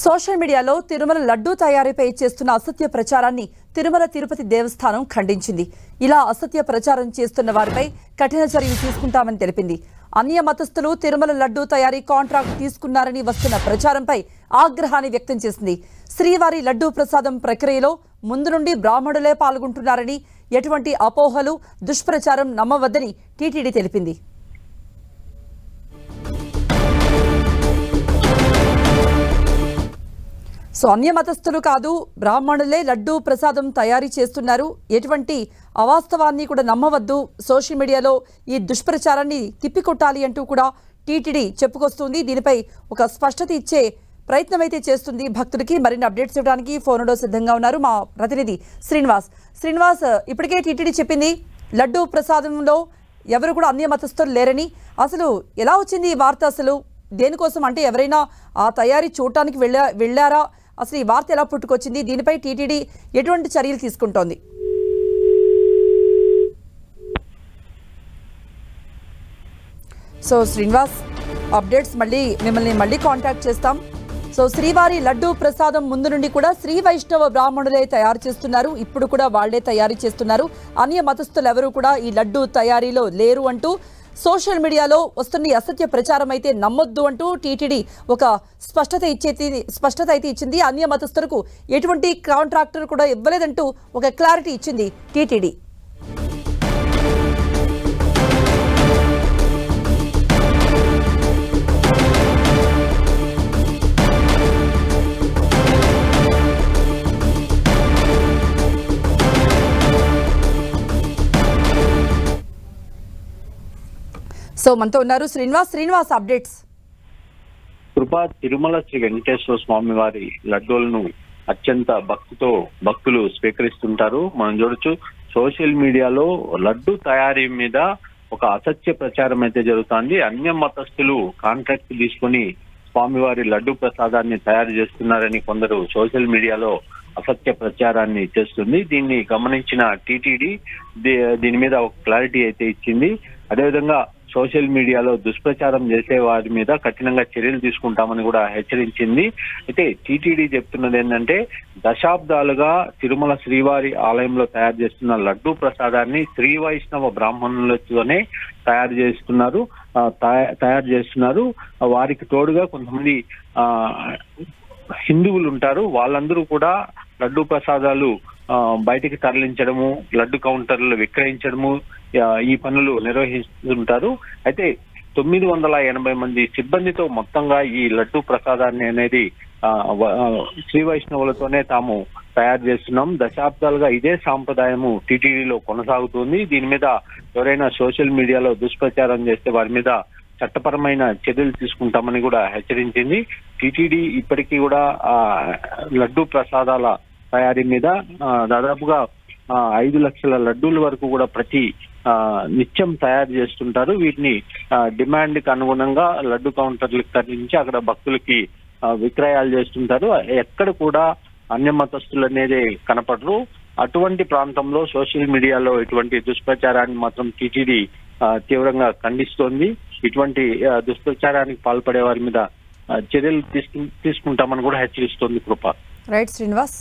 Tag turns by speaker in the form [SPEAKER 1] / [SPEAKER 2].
[SPEAKER 1] Social మీడియాలో తిరుమల లడ్డూ తయారీపై చేస్తున్న అసత్య ప్రచారాన్ని తిరుమల తిరుపతి దేవస్థానం ఖండించింది. ఇలా అసత్య ప్రచారం చేస్తున్న వారిపై కఠిన చర్యలు తీసుకుంటామని తెలిపింది. అన్య మతస్థులు తిరుమల లడ్డూ తయారీ కాంట్రాక్ట్ తీసుకున్నారని వస్తున్న ప్రచారంపై ఆగ్రహాన్ని వ్యక్తం చేసింది. శ్రీవారి లడ్డూ ప్రసాదం ప్రక్రియలో ముందు నుండి బ్రాహ్మణులే పాల్గొంటున్నారని, ఎటువంటి అపోహలు, దుష్ప్రచారం నమ్మవద్దని టీటీడీ తెలిపింది. సో అన్య మతస్థులు కాదు, బ్రాహ్మణులే లడ్డూ ప్రసాదం తయారీ చేస్తున్నారు. ఎటువంటి అవాస్తవాన్ని కూడా నమ్మవద్దు. సోషల్ మీడియాలో ఈ దుష్ప్రచారాన్ని తిప్పికొట్టాలి అంటూ కూడా టీటీడీ చెప్పుకొస్తుంది. దీనిపై ఒక స్పష్టత ఇచ్చే ప్రయత్నం అయితే చేస్తుంది. భక్తులకి మరిన్ని అప్డేట్స్ ఇవ్వడానికి ఫోన్లో సిద్ధంగా ఉన్నారు మా ప్రతినిధి శ్రీనివాస్. ఇప్పటికే టీటీడీ చెప్పింది లడ్డూ ప్రసాదంలో ఎవరు కూడా అన్య మతస్థులు లేరని. అసలు ఎలా వచ్చింది ఈ వార్త? అసలు దేనికోసం? అంటే ఎవరైనా ఆ తయారీ చూడటానికి వెళ్ళారా? అసలు ఈ వార్త ఎలా పుట్టుకొచ్చింది? దీనిపై టీటీడీ ఎటువంటి చర్యలు తీసుకుంటోంది? సో శ్రీనివాస్, అప్డేట్స్ మిమ్మల్ని మళ్ళీ కాంటాక్ట్ చేస్తాం. సో శ్రీవారి లడ్డూ ప్రసాదం ముందు నుండి కూడా శ్రీ వైష్ణవ బ్రాహ్మణులే తయారు చేస్తున్నారు. ఇప్పుడు కూడా వాళ్లే తయారు చేస్తున్నారు. అన్య మతస్థులు ఎవరు కూడా ఈ లడ్డూ తయారీలో లేరు అంటూ సోషల్ మీడియాలో వస్తున్న అసత్య ప్రచారం అయితే నమ్మొద్దు అంటూ టీటీడీ ఒక స్పష్టత అయితే ఇచ్చింది. అన్య మతస్థులకు ఎటువంటి కాంట్రాక్టర్ కూడా ఇవ్వలేదంటూ ఒక క్లారిటీ ఇచ్చింది టీటీడీ. సో మనతో ఉన్నారు శ్రీనివాస్ అప్డేట్స్.
[SPEAKER 2] కృపా, తిరుమల శ్రీ వెంకటేశ్వర స్వామి వారి లడ్డూలను అత్యంత భక్తితో భక్తులు స్వీకరిస్తుంటారు. మనం చూడొచ్చు సోషల్ మీడియాలో లడ్డు తయారీ మీద ఒక అసత్య ప్రచారం అయితే జరుగుతుంది. అన్య మతస్థులు కాంట్రాక్ట్ తీసుకుని స్వామివారి లడ్డు ప్రసాదాన్ని తయారు చేస్తున్నారని కొందరు సోషల్ మీడియాలో అసత్య ప్రచారాన్ని చేస్తుంది. దీన్ని గమనించిన టీటీడీ దీని మీద ఒక క్లారిటీ అయితే ఇచ్చింది. అదేవిధంగా సోషల్ మీడియాలో దుష్ప్రచారం చేసే వారి మీద కఠినంగా చర్యలు తీసుకుంటామని కూడా హెచ్చరించింది. అయితే టీటీడీ చెప్తున్నది ఏంటంటే, దశాబ్దాలుగా తిరుమల శ్రీవారి ఆలయంలో తయారు చేస్తున్న లడ్డూ ప్రసాదాన్ని శ్రీ వైష్ణవ బ్రాహ్మణులతోనే తయారు చేస్తున్నారు. వారికి తోడుగా కొంతమంది హిందువులు ఉంటారు. వాళ్ళందరూ కూడా లడ్డూ ప్రసాదాలు బయటికి తరలించడము, లడ్డు కౌంటర్లు విక్రయించడము, ఈ పనులు నిర్వహిస్తుంటారు. అయితే 980 మంది సిబ్బందితో మొత్తంగా ఈ లడ్డు ప్రసాదాన్ని అనేది శ్రీ వైష్ణవులతోనే తాము తయారు చేస్తున్నాం. దశాబ్దాలుగా ఇదే సాంప్రదాయము టీటీడీలో కొనసాగుతుంది. దీని మీద ఎవరైనా సోషల్ మీడియాలో దుష్ప్రచారం చేస్తే వారి మీద చట్టపరమైన చర్యలు తీసుకుంటామని కూడా హెచ్చరించింది. టీటీడీ ఇప్పటికీ కూడా లడ్డు ప్రసాదాల తయారీ మీద దాదాపుగా 5 లక్షల లడ్డూల వరకు కూడా ప్రతి నిత్యం తయారు చేస్తుంటారు. వీటిని డిమాండ్ కి అనుగుణంగా లడ్డు కౌంటర్లకు తరలించి అక్కడ భక్తులకి విక్రయాలు చేస్తుంటారు. ఎక్కడ కూడా అన్య మతస్థులు అనేది కనపడరు. అటువంటి ప్రాంతంలో సోషల్ మీడియాలో ఇటువంటి దుష్ప్రచారాన్ని మాత్రం టీటీడీ తీవ్రంగా ఖండిస్తోంది. ఇటువంటి దుష్ప్రచారానికి పాల్పడే వారి మీద చర్యలు తీసుకుంటామని కూడా హెచ్చరిస్తోంది. కృప.
[SPEAKER 1] రైట్ శ్రీనివాస్.